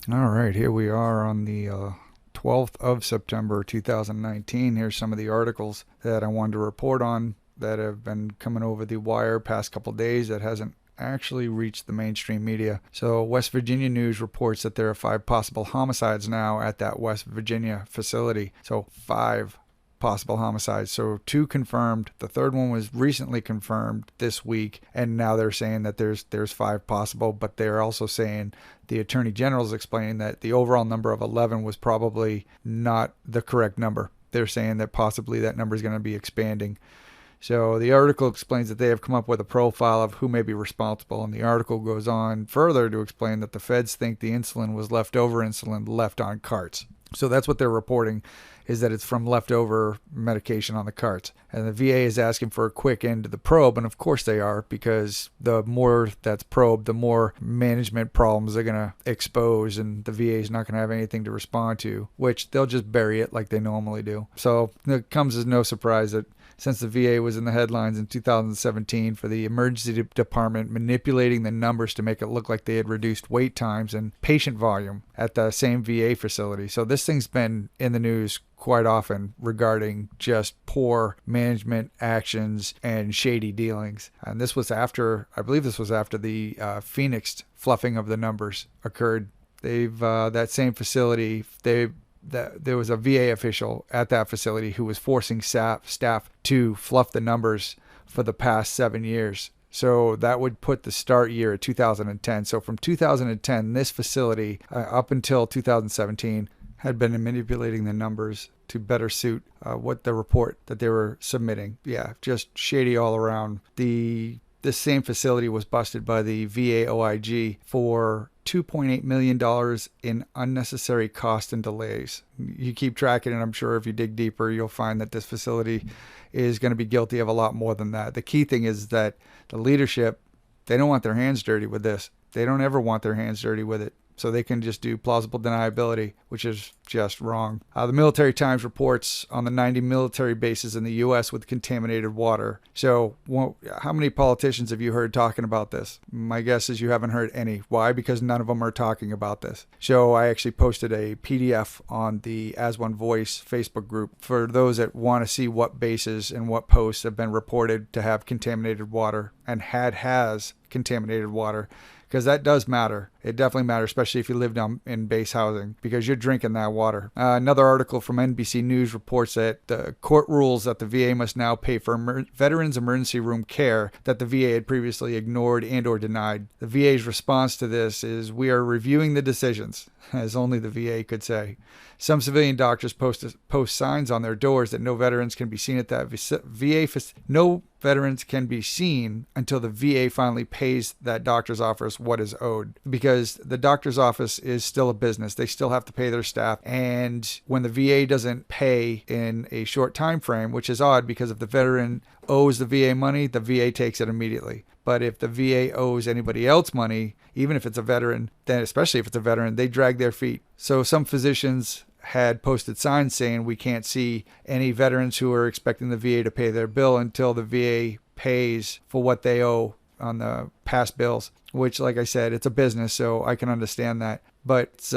All right, here we are on the 12th of September 2019. Here's some of the articles that I wanted to report on that have been coming over the wire past couple days that hasn't actually reached the mainstream media. So, West Virginia News reports that there are 5 possible homicides now at that West Virginia facility. So, 5 possible homicides. So 2 confirmed. The third one was recently confirmed this week, and now they're saying that there's 5 possible, but they're also saying the attorney general is explaining that the overall number of 11 was probably not the correct number. They're saying that possibly that number is going to be expanding. So the article explains that they have come up with a profile of who may be responsible, and the article goes on further to explain that the feds think the insulin was leftover insulin left on carts. So that's what they're reporting, is that it's from leftover medication on the carts. And the VA is asking for a quick end to the probe, and of course they are, because the more that's probed, the more management problems they're going to expose, and the VA is not going to have anything to respond to, which they'll just bury it like they normally do. So it comes as no surprise that since the VA was in the headlines in 2017 for the emergency department manipulating the numbers to make it look like they had reduced wait times and patient volume at the same VA facility. So this thing's been in the news quite often regarding just poor management actions and shady dealings. And this was after, I believe this was after the Phoenix fluffing of the numbers occurred. That same facility, there was a VA official at that facility who was forcing staff to fluff the numbers for the past 7 years. So that would put the start year at 2010. So from 2010, this facility up until 2017 had been manipulating the numbers to better suit what the report that they were submitting. Yeah, just shady all around. This same facility was busted by the VA OIG for $2.8 million in unnecessary cost and delays. You keep tracking it, I'm sure if you dig deeper, you'll find that this facility is going to be guilty of a lot more than that. The key thing is that the leadership, they don't want their hands dirty with this. They don't ever want their hands dirty with it. So they can just do plausible deniability, which is just wrong. The Military Times reports on the 90 military bases in the U.S. with contaminated water. So how many politicians have you heard talking about this? My guess is you haven't heard any. Why? Because none of them are talking about this. So I actually posted a PDF on the AS1VOICE Facebook group for those that want to see what bases and what posts have been reported to have contaminated water and has contaminated water. Because that does matter. It definitely matters, especially if you live down in base housing, because you're drinking that water. Another article from NBC News reports that the court rules that the VA must now pay for veterans' emergency room care that the VA had previously ignored and or denied. The VA's response to this is, "We are reviewing the decisions," as only the VA could say. Some civilian doctors post signs on their doors that no veterans can be seen at that VA. No veterans can be seen until the VA finally pays that doctor's office what is owed, because the doctor's office is still a business. They still have to pay their staff, and when the VA doesn't pay in a short time frame, which is odd because if the veteran owes the VA money, the VA takes it immediately. But if the VA owes anybody else money, even if it's a veteran, then especially if it's a veteran, they drag their feet. So some physicians had posted signs saying we can't see any veterans who are expecting the VA to pay their bill until the VA pays for what they owe on the past bills, which, like I said, it's a business, so I can understand that. But it's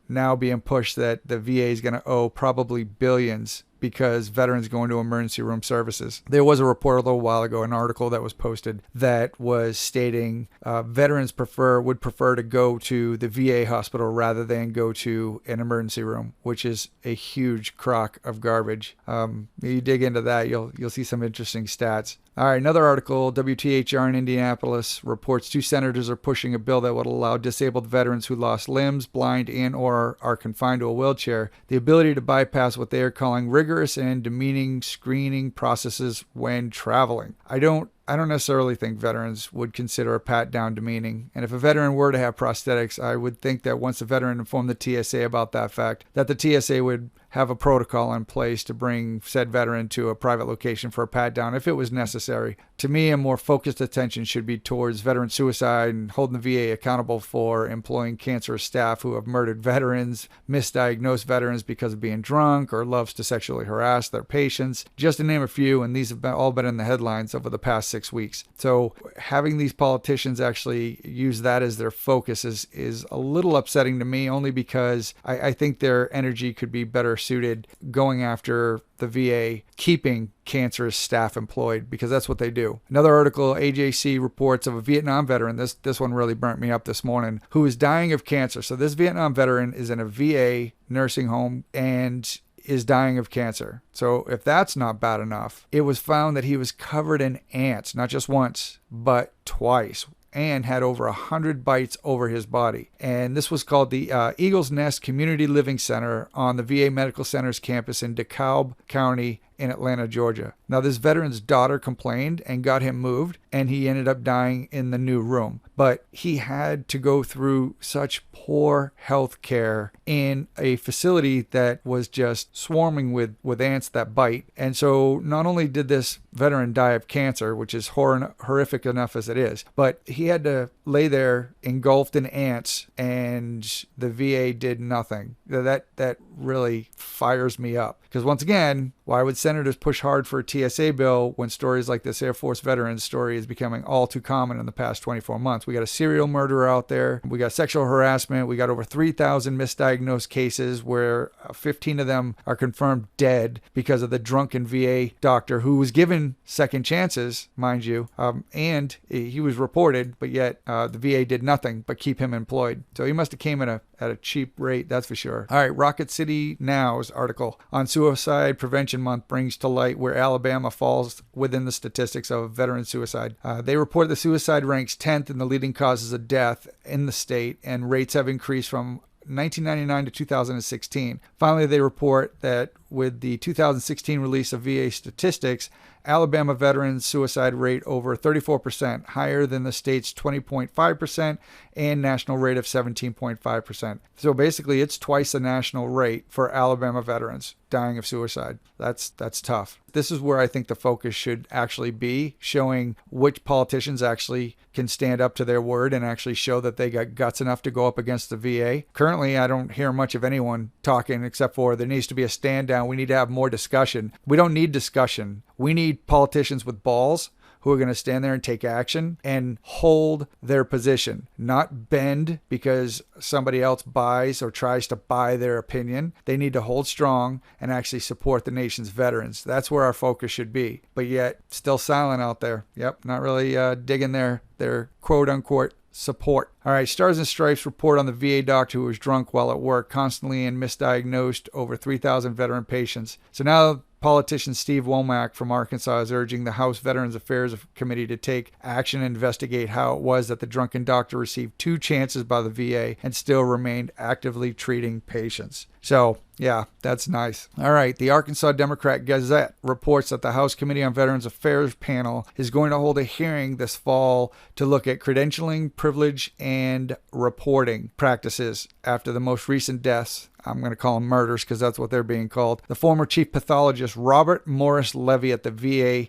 now being pushed that the VA is going to owe probably billions because veterans go into emergency room services. There was a report a little while ago, an article that was posted that was stating veterans would prefer to go to the VA hospital rather than go to an emergency room, which is a huge crock of garbage. You dig into that, you'll see some interesting stats. All right, another article, WTHR in Indianapolis reports 2 senators are pushing a bill that would allow disabled veterans who lost limbs, blind, and or are confined to a wheelchair the ability to bypass what they are calling rigorous and demeaning screening processes when traveling. I don't necessarily think veterans would consider a pat down demeaning. And if a veteran were to have prosthetics, I would think that once the veteran informed the TSA about that fact, that the TSA would have a protocol in place to bring said veteran to a private location for a pat down if it was necessary. To me, a more focused attention should be towards veteran suicide and holding the VA accountable for employing cancerous staff who have murdered veterans, misdiagnosed veterans because of being drunk, or loves to sexually harass their patients, just to name a few, and these have all been in the headlines over the past 6 weeks. So having these politicians actually use that as their focus is a little upsetting to me, only because I think their energy could be better suited going after the VA keeping cancerous staff employed, because that's what they do. Another article, AJC reports of a Vietnam veteran, this one really burnt me up this morning, who is dying of cancer. So this Vietnam veteran is in a VA nursing home and is dying of cancer. So if that's not bad enough, it was found that he was covered in ants, not just once, but twice, and had over 100 bites over his body. And this was called the Eagle's Nest Community Living Center on the VA Medical Center's campus in DeKalb County in Atlanta, Georgia. Now, this veteran's daughter complained and got him moved, and he ended up dying in the new room. But he had to go through such poor health care in a facility that was just swarming with ants that bite. And so not only did this veteran die of cancer, which is horrific enough as it is, but he had to lay there engulfed in ants, and the VA did nothing. That really fires me up. Because once again, why would senators push hard for a TSA bill when stories like this Air Force veteran story is becoming all too common in the past 24 months? We got a serial murderer out there. We got sexual harassment. We got over 3,000 misdiagnosed cases where 15 of them are confirmed dead because of the drunken VA doctor who was given second chances, mind you, and he was reported, but yet the VA did nothing but keep him employed. So he must have came at a cheap rate, that's for sure. All right, Rocket City Now's article on Suicide Prevention Month brings to light where Alabama falls within the statistics of veteran suicide. They report the suicide ranks 10th in the leading causes of death in the state, and rates have increased from 1999 to 2016. Finally, they report that with the 2016 release of VA statistics, Alabama veterans suicide rate over 34%, higher than the state's 20.5% and national rate of 17.5%. So basically, it's twice the national rate for Alabama veterans dying of suicide. That's tough. This is where I think the focus should actually be, showing which politicians actually can stand up to their word and actually show that they got guts enough to go up against the VA. Currently, I don't hear much of anyone talking except for there needs to be a stand down. We need to have more discussion. We don't need discussion. We need politicians with balls who are going to stand there and take action and hold their position, not bend because somebody else buys or tries to buy their opinion. They need to hold strong and actually support the nation's veterans. That's where our focus should be. But yet, still silent out there. Yep, not really digging their quote-unquote support. All right, Stars and Stripes report on the VA doctor who was drunk while at work, constantly and misdiagnosed over 3,000 veteran patients. So now politician Steve Womack from Arkansas is urging the House Veterans Affairs Committee to take action and investigate how it was that the drunken doctor received 2 chances by the VA and still remained actively treating patients. So, yeah, that's nice. All right, the Arkansas Democrat Gazette reports that the House Committee on Veterans Affairs panel is going to hold a hearing this fall to look at credentialing, privilege, and reporting practices after the most recent deaths. I'm going to call them murders because that's what they're being called. The former chief pathologist Robert Morris Levy at the VA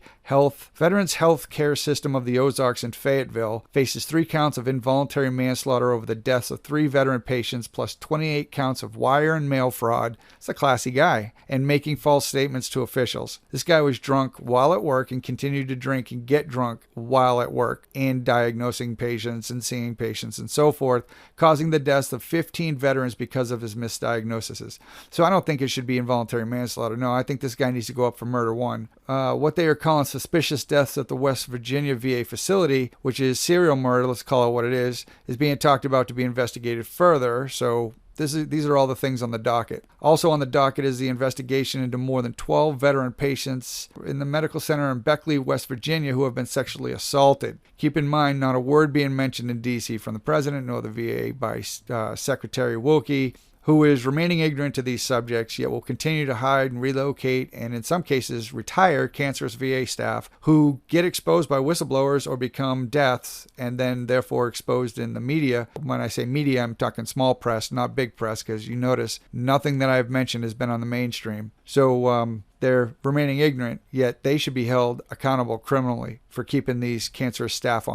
Veterans Health Care System of the Ozarks in Fayetteville faces 3 counts of involuntary manslaughter over the deaths of 3 veteran patients plus 28 counts of wire and mail fraud. It's a classy guy. And making false statements to officials. This guy was drunk while at work and continued to drink and get drunk while at work and diagnosing patients and seeing patients and so forth, causing the deaths of 15 veterans because of his misdiagnoses. So I don't think it should be involuntary manslaughter. No, I think this guy needs to go up for murder 1. What they are calling suspicious deaths at the West Virginia VA facility, which is serial murder, let's call it what it is being talked about to be investigated further. So these are all the things on the docket. Also on the docket is the investigation into more than 12 veteran patients in the medical center in Beckley, West Virginia, who have been sexually assaulted. Keep in mind, not a word being mentioned in D.C. from the president nor the VA by Secretary Wilkie, who is remaining ignorant to these subjects, yet will continue to hide and relocate and in some cases retire cancerous VA staff who get exposed by whistleblowers or become deaths and then therefore exposed in the media. When I say media, I'm talking small press, not big press, because you notice nothing that I've mentioned has been on the mainstream. So they're remaining ignorant, yet they should be held accountable criminally for keeping these cancerous staff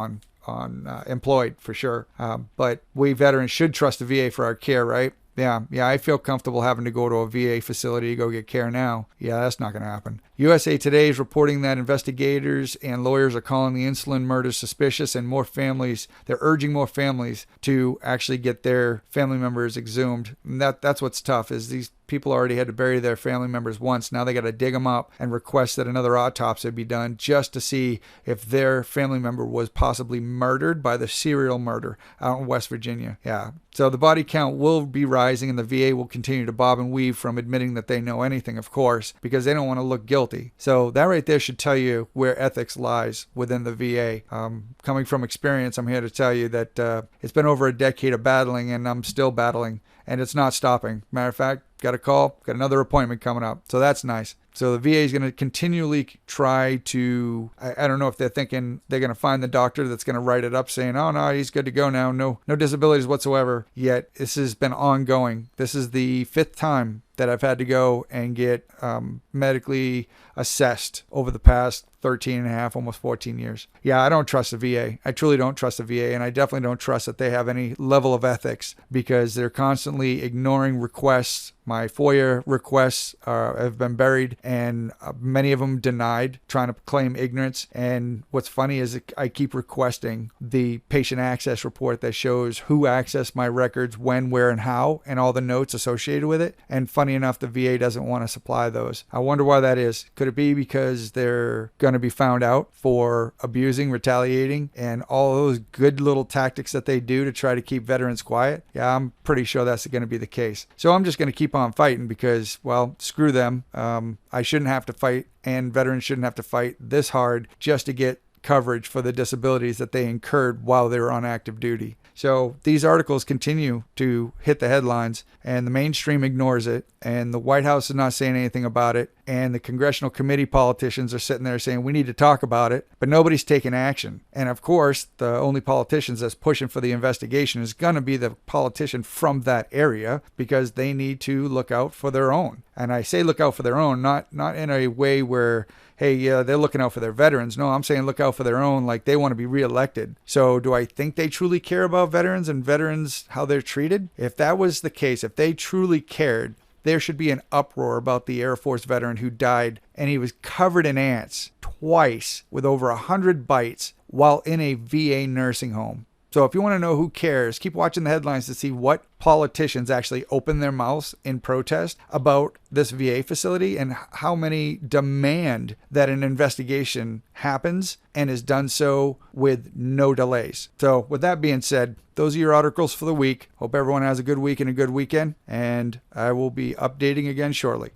employed for sure. But we veterans should trust the VA for our care, right? Yeah, I feel comfortable having to go to a VA facility to go get care now. Yeah, that's not going to happen. USA Today is reporting that investigators and lawyers are calling the insulin murders suspicious, and they're urging more families to actually get their family members exhumed. And that's what's tough, is these people already had to bury their family members once. Now they got to dig them up and request that another autopsy be done just to see if their family member was possibly murdered by the serial murder out in West Virginia. Yeah. So the body count will be rising, and the VA will continue to bob and weave from admitting that they know anything, of course, because they don't want to look guilty. So that right there should tell you where ethics lies within the VA. Coming from experience, I'm here to tell you that it's been over a decade of battling, and I'm still battling, and it's not stopping. Matter of fact, got a call, got another appointment coming up. So that's nice. So the VA is going to continually try to, I don't know if they're thinking they're going to find the doctor that's going to write it up saying, oh no, he's good to go now. No disabilities whatsoever. Yet this has been ongoing. This is the 5th time that I've had to go and get medically assessed over the past 13 and a half, almost 14 years. Yeah, I don't trust the VA. I truly don't trust the VA, and I definitely don't trust that they have any level of ethics, because they're constantly ignoring requests. My FOIA requests have been buried, and many of them denied, trying to claim ignorance. And what's funny is I keep requesting the patient access report that shows who accessed my records, when, where, and how, and all the notes associated with it. And funny enough, the VA doesn't want to supply those. I wonder why that is. Could it be because they're going to be found out for abusing, retaliating, and all those good little tactics that they do to try to keep veterans quiet? Yeah, I'm pretty sure that's going to be the case. So I'm just going to keep on fighting because, well, screw them. I shouldn't have to fight, and veterans shouldn't have to fight this hard just to get coverage for the disabilities that they incurred while they were on active duty. So these articles continue to hit the headlines, and the mainstream ignores it, and the White House is not saying anything about it, and the congressional committee politicians are sitting there saying we need to talk about it, but nobody's taking action. And of course, the only politicians that's pushing for the investigation is going to be the politician from that area, because they need to look out for their own. And I say look out for their own, not in a way where, hey, yeah, they're looking out for their veterans. No, I'm saying look out for their own, like they want to be reelected. So do I think they truly care about veterans and veterans, how they're treated? If that was the case, if they truly cared, there should be an uproar about the Air Force veteran who died, and he was covered in ants twice with over 100 bites while in a VA nursing home. So if you want to know who cares, keep watching the headlines to see what politicians actually open their mouths in protest about this VA facility, and how many demand that an investigation happens and is done so with no delays. So with that being said, those are your articles for the week. Hope everyone has a good week and a good weekend, and I will be updating again shortly.